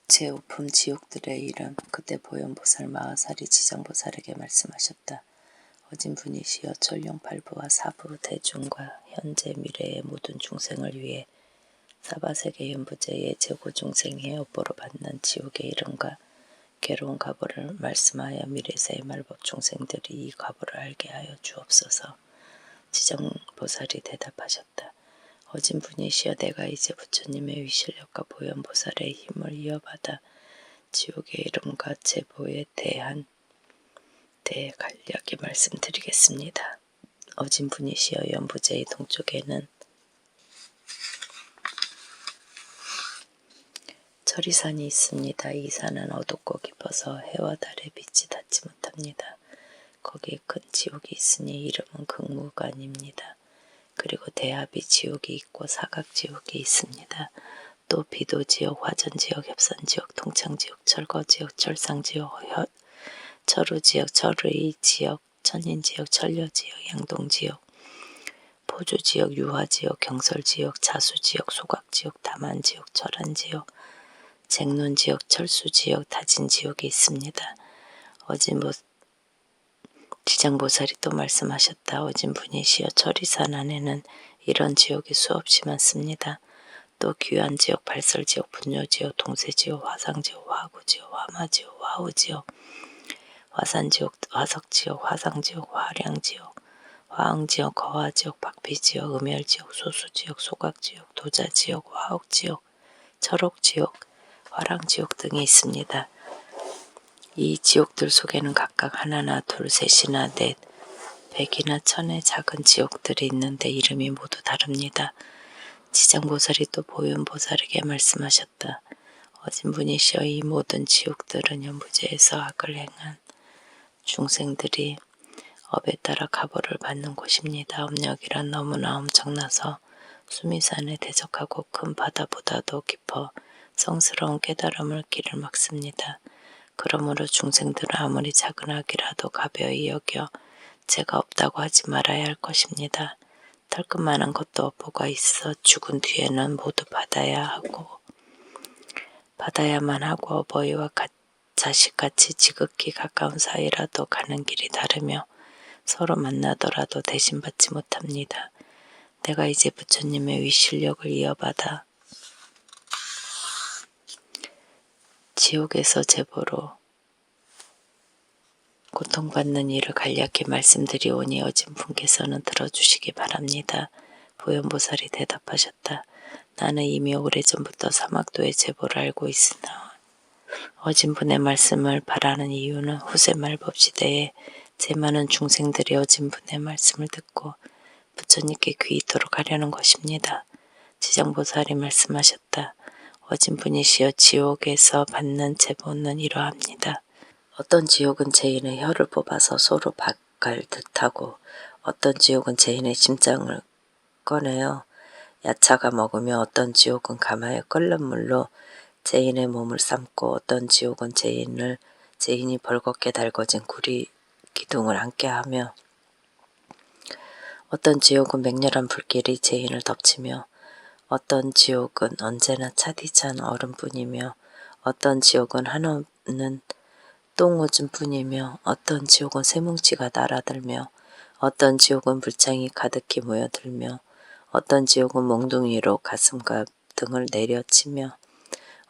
제오품 지옥들의 이름. 그때 보현보살 마하살이 지정보살에게 말씀하셨다. 어진분이시여 천룡팔부와 사부 대중과 현재 미래의 모든 중생을 위해 사바세계 현부제의 제고중생의 업보로 받는 지옥의 이름과 괴로운 과보를 말씀하여 미래세의 말법 중생들이 이 과보를 알게 하여 주옵소서. 지정보살이 대답하셨다. 어진분이시여 내가 이제 부처님의 위실력과 보현보살의 힘을 이어받아 지옥의 이름과 제보에 대한 간략히 말씀드리겠습니다. 어진분이시여 연부제의 동쪽에는 철이산이 있습니다. 이 산은 어둡고 깊어서 해와 달의 빛이 닿지 못합니다. 거기에 큰 지옥이 있으니 이름은 극무간입니다. 그리고 대합이 지옥이 있고 사각지옥이 있습니다. 또 비도지옥, 화전지옥, 협산지옥, 통창지옥, 철거지옥, 철상지옥, 철우지옥, 철의지옥, 천인지옥, 천려지옥, 양동지옥, 포주지옥, 유화지옥, 경설지옥, 자수지옥, 소각지옥, 다만지옥, 철안지옥, 쟁론지옥, 철수지옥, 다진지옥이 있습니다. 지장보살이 또 말씀하셨다. 어진분이시여 철이산 안에는 이런 지옥이 수없이 많습니다. 또 귀환지옥, 발설지옥, 분뇨지옥, 동세지옥, 화상지옥, 화구지옥, 화마지옥, 화우지옥, 화산지옥, 화석지옥, 화상지옥, 화량지옥, 화흥지옥, 거화지옥, 박피지옥, 음열지옥, 소수지옥, 소각지옥, 도자지옥, 화옥지옥, 철옥지옥, 화랑지옥 등이 있습니다. 이 지옥들 속에는 각각 하나나 둘, 셋이나 넷, 백이나 천의 작은 지옥들이 있는데 이름이 모두 다릅니다. 지장보살이 또 보현보살에게 말씀하셨다. 어진분이시여 이 모든 지옥들은 연부제에서 악을 행한 중생들이 업에 따라 가보를 받는 곳입니다. 업력이란 너무나 엄청나서 수미산에 대적하고 큰 바다보다도 깊어 성스러운 깨달음을 길을 막습니다. 그러므로 중생들은 아무리 작은 악이라도 가벼이 여겨 죄가 없다고 하지 말아야 할 것입니다. 털끝만한 것도 업보가 있어 죽은 뒤에는 모두 받아야만 하고 어버이와 자식같이 지극히 가까운 사이라도 가는 길이 다르며 서로 만나더라도 대신받지 못합니다. 내가 이제 부처님의 위실력을 이어받아 지옥에서 제보로 고통받는 일을 간략히 말씀드리오니 어진분께서는 들어주시기 바랍니다. 보현보살이 대답하셨다. 나는 이미 오래전부터 사막도의 제보를 알고 있으나 어진분의 말씀을 바라는 이유는 후세 말법 시대에 제 많은 중생들이 어진분의 말씀을 듣고 부처님께 귀의토록 하려는 것입니다. 지장보살이 말씀하셨다. 어진분이시여 지옥에서 받는 제보는 이러합니다. 어떤 지옥은 죄인의 혀를 뽑아서 소로 박갈 듯하고 어떤 지옥은 죄인의 심장을 꺼내어 야차가 먹으며 어떤 지옥은 가마에 끓는 물로 죄인의 몸을 삶고 어떤 지옥은 죄인이 벌겋게 달궈진 구리 기둥을 함께 하며 어떤 지옥은 맹렬한 불길이 죄인을 덮치며 어떤 지옥은 언제나 차디찬 얼음뿐이며 어떤 지옥은 한없는 똥오줌뿐이며 어떤 지옥은 쇠뭉치가 날아들며 어떤 지옥은 불창이 가득히 모여들며 어떤 지옥은 몽둥이로 가슴과 등을 내려치며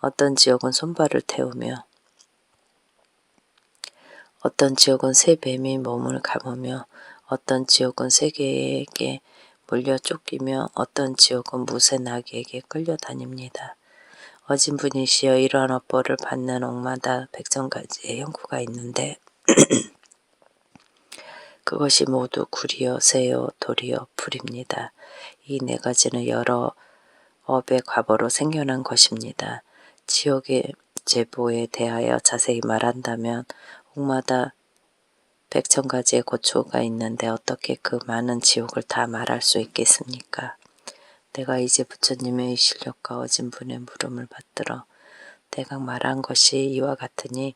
어떤 지옥은 손발을 태우며 어떤 지옥은 새 뱀이 몸을 감으며 어떤 지옥은 세계에게 몰려 쫓기며 어떤 지옥은 무쇠 나귀에게 끌려다닙니다. 어진분이시여 이러한 업보를 받는 옥마다 100,000가지의 형구가 있는데 그것이 모두 구리요, 새요, 돌이요, 불입니다. 이 네 가지는 여러 업의 과보로 생겨난 것입니다. 지옥의 제보에 대하여 자세히 말한다면 옥마다 100,000가지의 고초가 있는데 어떻게 그 많은 지옥을 다 말할 수 있겠습니까? 내가 이제 부처님의 실력과 어진분의 물음을 받들어 대강 말한 것이 이와 같으니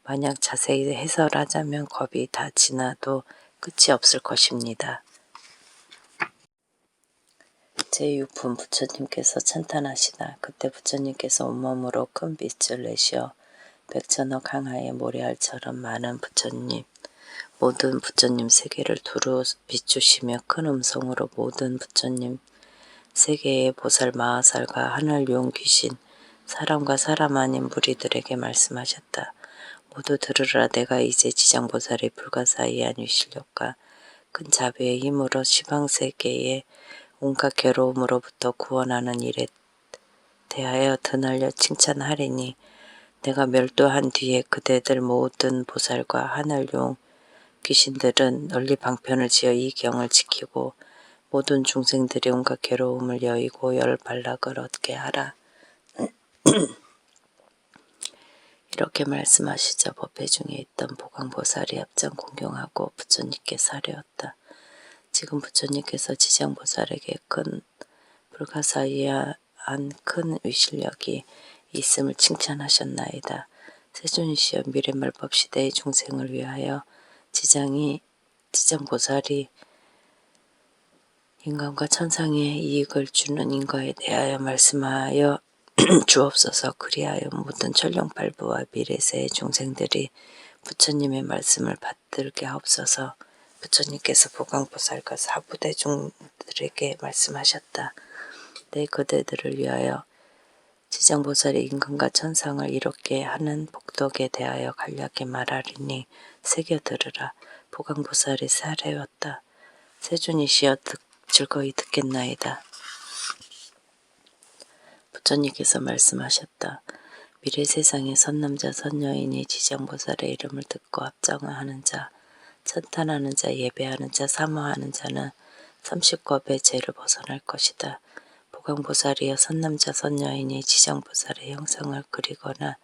만약 자세히 해설하자면 겁이 다 지나도 끝이 없을 것입니다. 제6품 부처님께서 찬탄하시나 그때 부처님께서 온몸으로 큰 빛을 내시어 백천억 항하의 모래알처럼 많은 부처님 모든 부처님 세계를 두루 비추시며 큰 음성으로 모든 부처님 세계의 보살 마하살과 하늘용 귀신 사람과 사람 아닌 무리들에게 말씀하셨다. 모두 들으라. 내가 이제 지장보살의 불가사의한 위실력과 큰 자비의 힘으로 시방세계의 온갖 괴로움으로부터 구원하는 일에 대하여 드날려 칭찬하리니 내가 멸도한 뒤에 그대들 모든 보살과 하늘용 귀신들은 널리 방편을 지어 이 경을 지키고 모든 중생들이 온갖 괴로움을 여의고 열 발락을 얻게 하라. 이렇게 말씀하시자 법회 중에 있던 보강보살이 합장 공경하고 부처님께 사려었다. 지금 부처님께서 지장보살에게 큰 불가사의한 큰 위실력이 있음을 칭찬하셨나이다. 세존이시여 미래말법 시대의 중생을 위하여 지장보살이 인간과 천상에 이익을 주는 인과에 대하여 말씀하여 주옵소서. 그리하여 모든 천령팔부와 미래세의 중생들이 부처님의 말씀을 받들게 하옵소서. 부처님께서 보강보살과 사부대중들에게 말씀하셨다. 내 그대들을 위하여 지장보살이 인간과 천상을 이롭게 하는 복덕에 대하여 간략히 말하리니 새겨 들으라. 보강보살이 사례였다. 세존이시여 즐거이 듣겠나이다. 부처님께서 말씀하셨다. 미래 세상의 선남자 선여인이 지장보살의 이름을 듣고 합장하는 자, 찬탄하는 자, 예배하는 자, 사모하는 자는 30겁의 죄를 벗어날 것이다. 보강보살이여 선남자 선여인이 지장보살의 형상을 그리거나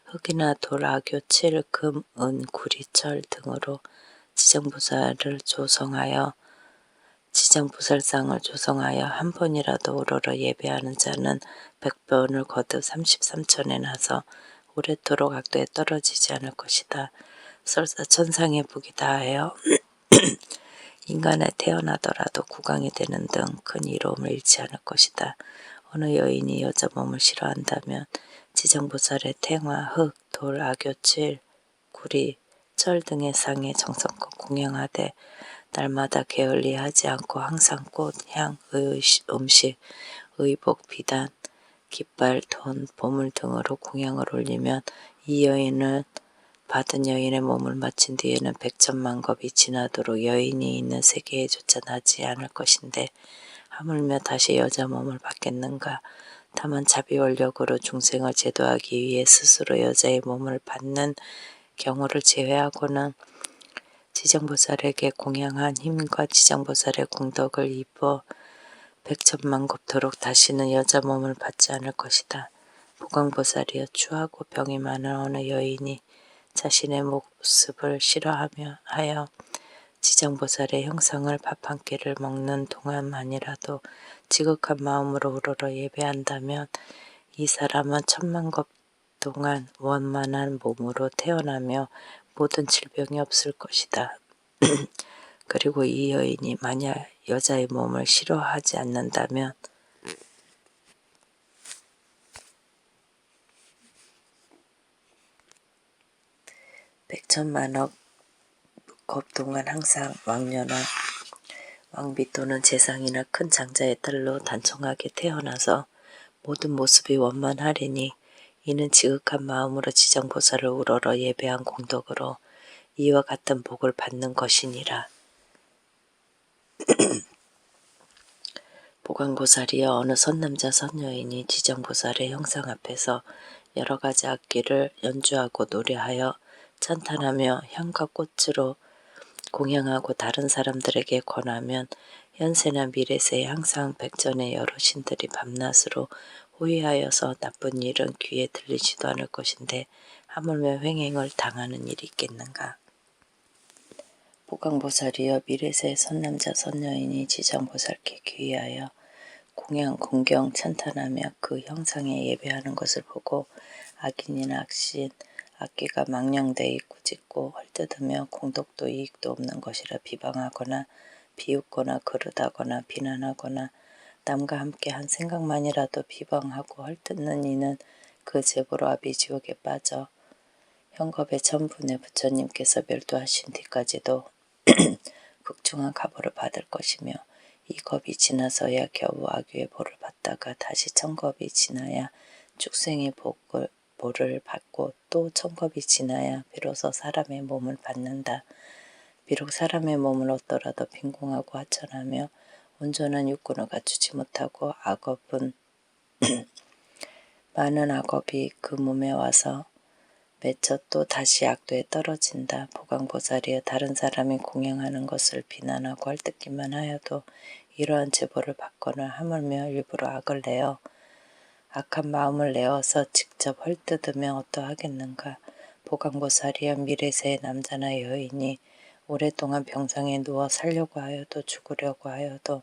흙이나 돌, 악교, 칠, 금, 은, 구리, 철 등으로 지장보살을 조성하여 지장보살상을 조성하여 한 번이라도 우러러 예배하는 자는 100번을 거듭 33천에 나서 오래도록 악도에 떨어지지 않을 것이다. 설사 천상의 복이 다하여 인간에 태어나더라도 국왕이 되는 등 큰 이로움을 잃지 않을 것이다. 어느 여인이 여자 몸을 싫어한다면 지장보살의 탱화, 흙, 돌, 악교, 칠, 구리, 철 등의 상에 정성껏 공양하되 날마다 게을리하지 않고 항상 꽃, 향, 음식, 의복, 비단, 깃발, 돈, 보물 등으로 공양을 올리면 이 여인은 받은 여인의 몸을 마친 뒤에는 백천만겁이 지나도록 여인이 있는 세계에조차 나지 않을 것인데 하물며 다시 여자 몸을 받겠는가. 다만 자비원력으로 중생을 제도하기 위해 스스로 여자의 몸을 받는 경우를 제외하고는 지장보살에게 공양한 힘과 지장보살의 공덕을 입어 백천만겁도록 다시는 여자 몸을 받지 않을 것이다. 보강보살이여 추하고 병이 많은 어느 여인이 자신의 모습을 싫어하여 지장보살의 형상을 밥 한 끼를 먹는 동안만이라도 지극한 마음으로 우러러 예배한다면 이 사람은 1000만겁 동안 원만한 몸으로 태어나며 모든 질병이 없을 것이다. 그리고 이 여인이 만약 여자의 몸을 싫어하지 않는다면 백천만억 겁 동안 항상 왕녀나 왕비 또는 재상이나 큰 장자의 딸로 단청하게 태어나서 모든 모습이 원만하리니 이는 지극한 마음으로 지장보살을 우러러 예배한 공덕으로 이와 같은 복을 받는 것이니라. 보강보살이여 어느 선남자 선여인이 지장보살의 형상 앞에서 여러 가지 악기를 연주하고 노래하여 찬탄하며 향과 꽃으로 공양하고 다른 사람들에게 권하면 현세나 미래세에 항상 백전의 여러 신들이 밤낮으로 호위하여서 나쁜 일은 귀에 들리지도 않을 것인데 하물며 횡행을 당하는 일이 있겠는가. 보강보살이여 미래세의 선남자 선여인이 지장보살께 귀의하여 공양 공경 찬탄하며 그 형상에 예배하는 것을 보고 악인이나 악신 악기가 망령되이 꾸짖고 헐뜯으며 공덕도 이익도 없는 것이라 비방하거나 비웃거나 그르다거나 비난하거나 남과 함께 한 생각만이라도 비방하고 헐뜯는 이는 그 제보로 아비지옥에 빠져 형겁의 천분의 부처님께서 멸도하신 뒤까지도 극중한 가보를 받을 것이며 이 겁이 지나서야 겨우 악유의 보를 받다가 다시 천겁이 지나야 축생의 보를 받고 또 천겁이 지나야 비로소 사람의 몸을 받는다. 비록 사람의 몸을 얻더라도 빈궁하고 하천하며 온전한 육군을 갖추지 못하고 많은 악업이 그 몸에 와서 맺혀 또 다시 악도에 떨어진다. 보강보살이여 다른 사람이 공양하는 것을 비난하고 헐뜯기만 하여도 이러한 제보를 받거나 하물며 일부러 악을 내어 악한 마음을 내어서 직접 헐뜯으면 어떠하겠는가. 보강보살이여 미래세의 남자나 여인이 오랫동안 병상에 누워 살려고 하여도 죽으려고 하여도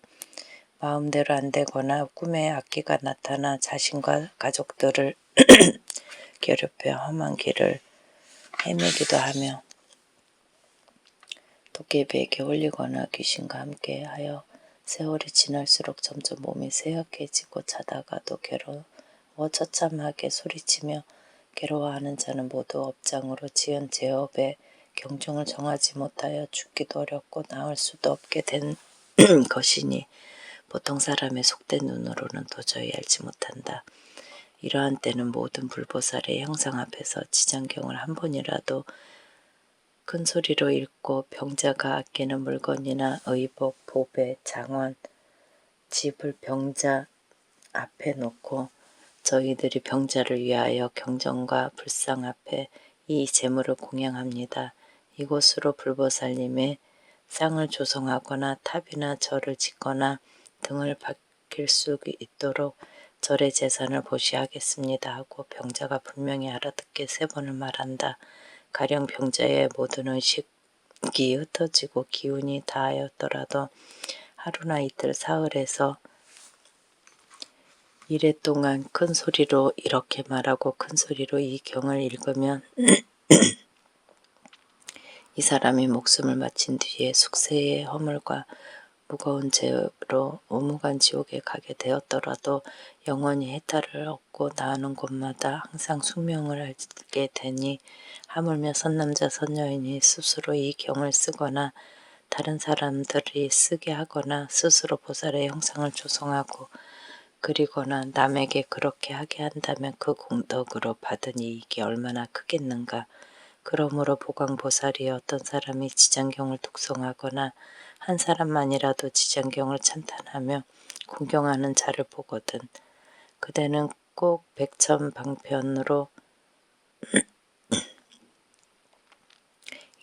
마음대로 안 되거나 꿈에 악기가 나타나 자신과 가족들을 괴롭혀 험한 길을 헤매기도 하며 도깨비에게 홀리거나 귀신과 함께 하여 세월이 지날수록 점점 몸이 쇠약해지고 자다가도 괴로워 처참하게 소리치며 괴로워하는 자는 모두 업장으로 지은 제업에 경중을 정하지 못하여 죽기도 어렵고 나을 수도 없게 된 것이니 보통 사람의 속된 눈으로는 도저히 알지 못한다. 이러한 때는 모든 불보살의 형상 앞에서 지장경을 한 번이라도 큰 소리로 읽고 병자가 아끼는 물건이나 의복, 보배, 장원, 집을 병자 앞에 놓고 저희들이 병자를 위하여 경전과 불상 앞에 이 제물을 공양합니다. 이곳으로 불보살님의 상을 조성하거나 탑이나 절을 짓거나 등을 밝힐 수 있도록 절의 재산을 보시하겠습니다 하고 병자가 분명히 알아듣게 3번을 말한다. 가령 병자의 모든 의식이 흩어지고 기운이 다하였더라도 하루나 이틀 사흘에서 이래 동안 큰 소리로 이렇게 말하고 큰 소리로 이 경을 읽으면 이 사람이 목숨을 마친 뒤에 숙세의 허물과 무거운 죄로 오무간 지옥에 가게 되었더라도 영원히 해탈을 얻고 나오는 곳마다 항상 숙명을 알게 되니 하물며 선남자 선여인이 스스로 이 경을 쓰거나 다른 사람들이 쓰게 하거나 스스로 보살의 형상을 조성하고 그리거나 남에게 그렇게 하게 한다면 그 공덕으로 받은 이익이 얼마나 크겠는가. 그러므로 보강보살이 어떤 사람이 지장경을 독송하거나 한 사람만이라도 지장경을 찬탄하며 궁경하는 자를 보거든 그대는 꼭 백천방편으로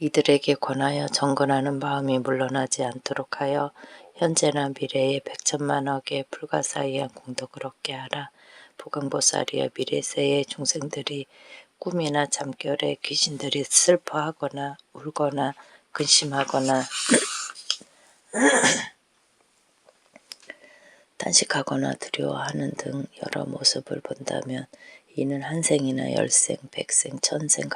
이들에게 권하여 정건하는 마음이 물러나지 않도록 하여 현재나 미래에 100천만억의 불가사의한 공덕을 얻게 하라. 보강보살이여 미래세의 중생들이 꿈이나 잠결에 귀신들이 슬퍼하거나 울거나 근심하거나 탄식하거나 두려워하는 등 여러 모습을 본다면 이는 한 생이나 10생, 100생, 1000생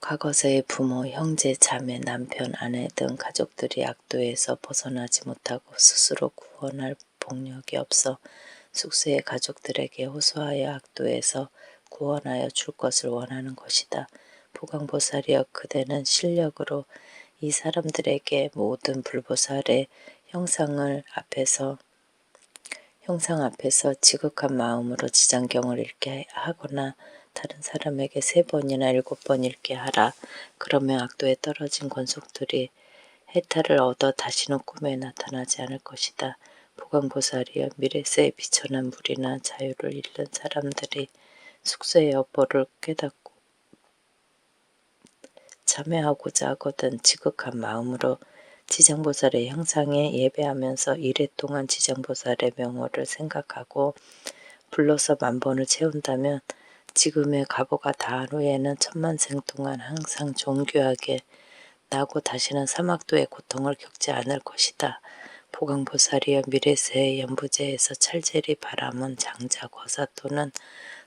과거세의 부모, 형제, 자매, 남편, 아내 등 가족들이 악도에서 벗어나지 못하고 스스로 구원할 복력이 없어 숙세의 가족들에게 호소하여 악도에서 구원하여 줄 것을 원하는 것이다. 보강보살이여 그대는 실력으로 이 사람들에게 모든 불보살의 형상 앞에서 지극한 마음으로 지장경을 읽게 하거나 다른 사람에게 3번이나 7번 읽게 하라. 그러면 악도에 떨어진 권속들이 해탈을 얻어 다시는 꿈에 나타나지 않을 것이다. 보강보살이여 미래세에 비천한 물이나 자유를 잃는 사람들이 숙세의 업보를 깨닫고 참여하고자 하거든 지극한 마음으로 지장보살의 형상에 예배하면서 이랫동안 지장보살의 명호를 생각하고 불러서 만번을 채운다면 지금의 가보가 다한 후에는 천만생 동안 항상 존귀하게 나고 다시는 사막도의 고통을 겪지 않을 것이다. 보강보살이여 미래세의 연부제에서 찰제리 바람은 장자 거사 또는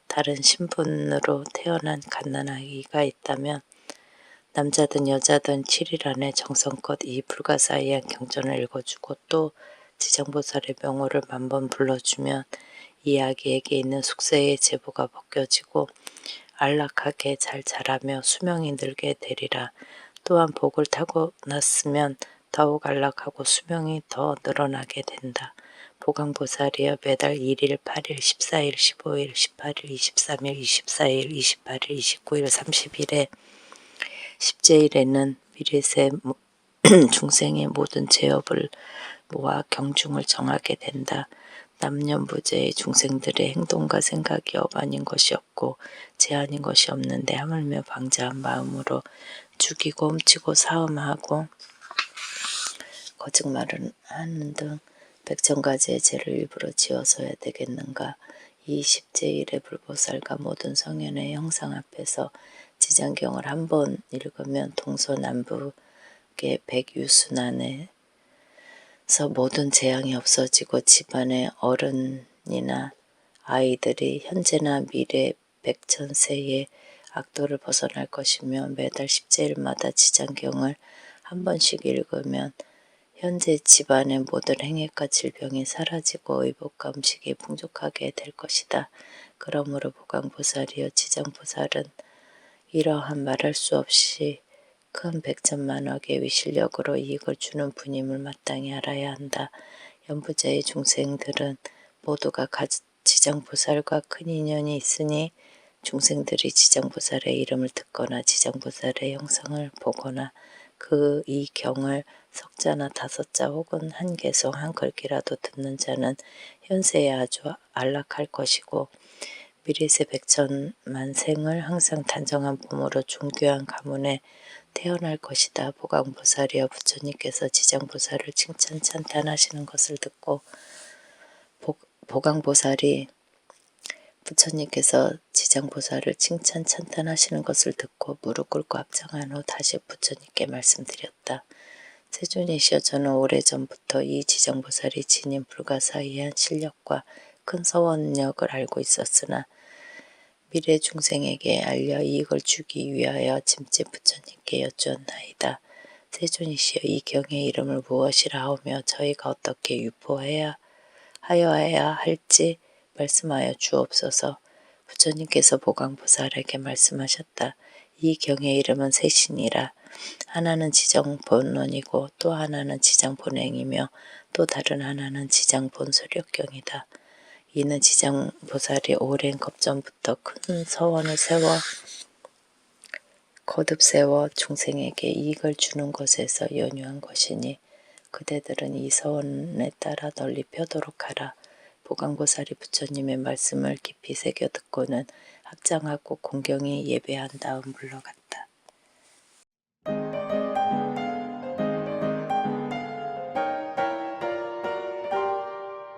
다른 신분으로 태어난 갓난아기가 있다면 남자든 여자든 7일 안에 정성껏 이 불가사의한 경전을 읽어주고 또 지장보살의 명호를 10,000번 불러주면 이 아기에게 있는 숙세의 제보가 벗겨지고 안락하게 잘 자라며 수명이 늘게 되리라. 또한 복을 타고났으면 더욱 안락하고 수명이 더 늘어나게 된다. 보강보살이여 매달 1일, 8일, 14일, 15일, 18일, 23일, 24일, 28일, 29일, 30일에 십제일에는 미래세 중생의 모든 죄업을 모아 경중을 정하게 된다. 남년부재의 중생들의 행동과 생각이 업 아닌 것이 없고 재 아닌 것이 없는데 하물며 방자한 마음으로 죽이고 훔치고 사음하고 거짓말을 하는 등 100,000가지의 죄를 일부러 지어서야 되겠는가. 이 십제일의 불보살과 모든 성현의 형상 앞에서 지장경을 한 번 읽으면 동서남북의 백유순안에서 모든 재앙이 없어지고 집안의 어른이나 아이들이 현재나 미래 100,000세의 악도를 벗어날 것이며 매달 십제일마다 지장경을 한 번씩 읽으면 현재 집안의 모든 행액과 질병이 사라지고 의복과 음식이 풍족하게 될 것이다. 그러므로 보강보살이여 지장보살은 이러한 말할 수 없이 큰 100,000,000억의 위실력으로 이익을 주는 분임을 마땅히 알아야 한다. 연부자의 중생들은 모두가 지장보살과 큰 인연이 있으니 중생들이 지장보살의 이름을 듣거나 지장보살의 형상을 보거나 그 이 경을 석자나 5자 혹은 한 개송 한 글귀라도 듣는 자는 현세에 아주 안락할 것이고 미래세 100,000,000생을 항상 단정한 몸으로 존귀한 가문에 태어날 것이다. 보강보살이여 부처님께서 지장보살을 칭찬 찬탄하시는 것을 듣고 보강보살이 부처님께서 지장보살을 칭찬 찬탄하시는 것을 듣고 무릎 꿇고 합장한 후 다시 부처님께 말씀드렸다. 세존이시여 저는 오래전부터 이 지장보살이 지닌 불가사의한 실력과 큰 서원력을 알고 있었으나 미래 중생에게 알려 이익을 주기 위하여 짐짓 부처님께 여쭈었나이다. 세존이시여 이 경의 이름을 무엇이라 하오며 저희가 어떻게 유포하여야 할지 말씀하여 주옵소서. 부처님께서 보강보살에게 말씀하셨다. 이 경의 이름은 셋이니라. 하나는 지정본론이고 또 하나는 지장본행이며 또 다른 하나는 지장본소력경이다. 이는 지장보살이 오랜 겁전부터 큰 서원을 거듭 세워 중생에게 이익을 주는 것에서 연유한 것이니 그대들은 이 서원에 따라 널리 펴도록 하라. 보강보살이 부처님의 말씀을 깊이 새겨 듣고는 합장하고 공경히 예배한 다음 물러갔다.